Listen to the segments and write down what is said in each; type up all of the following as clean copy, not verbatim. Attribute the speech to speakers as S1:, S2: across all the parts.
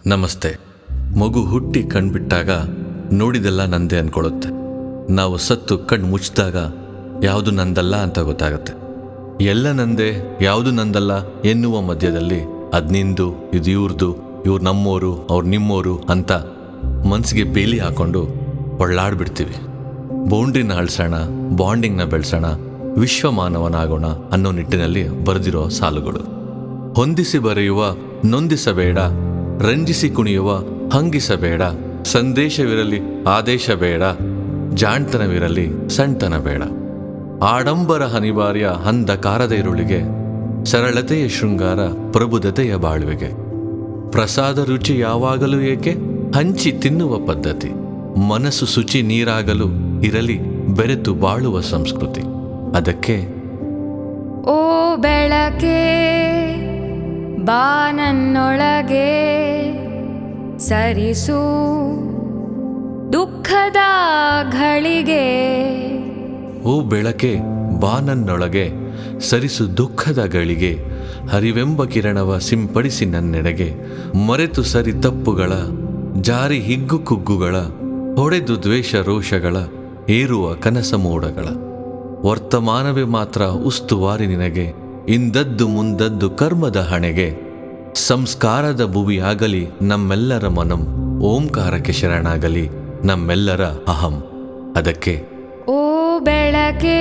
S1: ನಮಸ್ತೆ. ಮಗು ಹುಟ್ಟಿ ಕಣ್ಬಿಟ್ಟಾಗ ನೋಡಿದೆಲ್ಲ ನಂದೇ ಅಂದ್ಕೊಳ್ಳುತ್ತೆ. ನಾವು ಸತ್ತು ಕಣ್ಣು ಮುಚ್ಚಿದಾಗ ಯಾವುದು ನಂದಲ್ಲ ಅಂತ ಗೊತ್ತಾಗುತ್ತೆ. ಎಲ್ಲ ನಂದೇ, ಯಾವುದು ನಂದಲ್ಲ ಎನ್ನುವ ಮಧ್ಯದಲ್ಲಿ ಅದು ನಿಂದು, ಇದು ಇವ್ರದು, ಇವ್ರು ನಮ್ಮೋರು, ಅವ್ರು ನಿಮ್ಮೋರು ಅಂತ ಮನಸ್ಸಿಗೆ ಬೇಲಿ ಹಾಕೊಂಡು ಒಳ್ಳಾಡ್ಬಿಡ್ತೀವಿ. ಬೌಂಡ್ರಿನ ಅಳಿಸೋಣ, ಬಾಂಡಿಂಗ್ನ ಬೆಳೆಸೋಣ, ವಿಶ್ವಮಾನವನಾಗೋಣ ಅನ್ನೋ ನಿಟ್ಟಿನಲ್ಲಿ ಬರೆದಿರೋ ಸಾಲುಗಳು. ಹೊಂದಿಸಿ ಬರೆಯುವ ನೊಂದಿಸಬೇಡ, ರಂಜಿಸಿ ಕುಣಿಯುವ ಹಂಗಿಸಬೇಡ, ಸಂದೇಶವಿರಲಿ ಆದೇಶ ಬೇಡ, ಜಾಣ್ತನವಿರಲಿ ಸಣ್ತನ ಬೇಡ. ಆಡಂಬರ ಅನಿವಾರ್ಯ ಅಂಧಕಾರದ ಇರುಳಿಗೆ, ಸರಳತೆಯ ಶೃಂಗಾರ ಪ್ರಬುದ್ಧತೆಯ ಬಾಳ್ವೆಗೆ. ಪ್ರಸಾದ ರುಚಿ ಯಾವಾಗಲೂ ಏಕೆ, ಹಂಚಿ ತಿನ್ನುವ ಪದ್ಧತಿ. ಮನಸ್ಸು ಶುಚಿ ನೀರಾಗಲು ಇರಲಿ ಬೆರೆತು ಬಾಳುವ ಸಂಸ್ಕೃತಿ. ಅದಕ್ಕೆ
S2: ಓ ಬೆಳಕೆ ಬಾ ನನ್ನೊಳಗೆ, ಸರಿಸು ದುಃಖದ ಘಳಿಗೆ.
S1: ಓ ಬೆಳಕೆ ಬಾ ನನ್ನೊಳಗೆ, ಸರಿಸು ದುಃಖದ ಗಳಿಗೆ. ಹರಿವೆಂಬ ಕಿರಣವ ಸಿಂಪಡಿಸಿ ನನ್ನೆಡೆಗೆ. ಮರೆತು ಸರಿ ತಪ್ಪುಗಳ, ಜಾರಿ ಹಿಗ್ಗು ಕುಗ್ಗುಗಳ, ಹೊಡೆದು ದ್ವೇಷ ರೋಷಗಳ, ಏರುವ ಕನಸ ಮೋಡಗಳ. ವರ್ತಮಾನವೇ ಮಾತ್ರ ಉಸ್ತುವಾರಿ ನಿನಗೆ, ಇಂದದ್ದು ಮುಂದದ್ದು ಕರ್ಮದ ಹಣೆಗೆ. ಸಂಸ್ಕಾರದ ಭುವಿಯಾಗಲಿ ನಮ್ಮೆಲ್ಲರ ಮನಂ, ಓಂಕಾರಕ್ಕೆ ಶರಣಾಗಲಿ ನಮ್ಮೆಲ್ಲರ ಅಹಂ. ಅದಕ್ಕೆ
S2: ಓ ಬೆಳಕೆ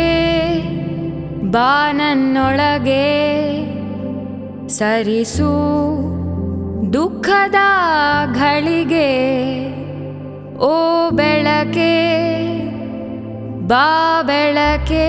S2: ಬಾ ನನ್ನೊಳಗೆ, ಸರಿಸು ದುಃಖದ ಘಳಿಗೆ. ಓ ಬೆಳಕೆ ಬಾ ಬೆಳಕೆ.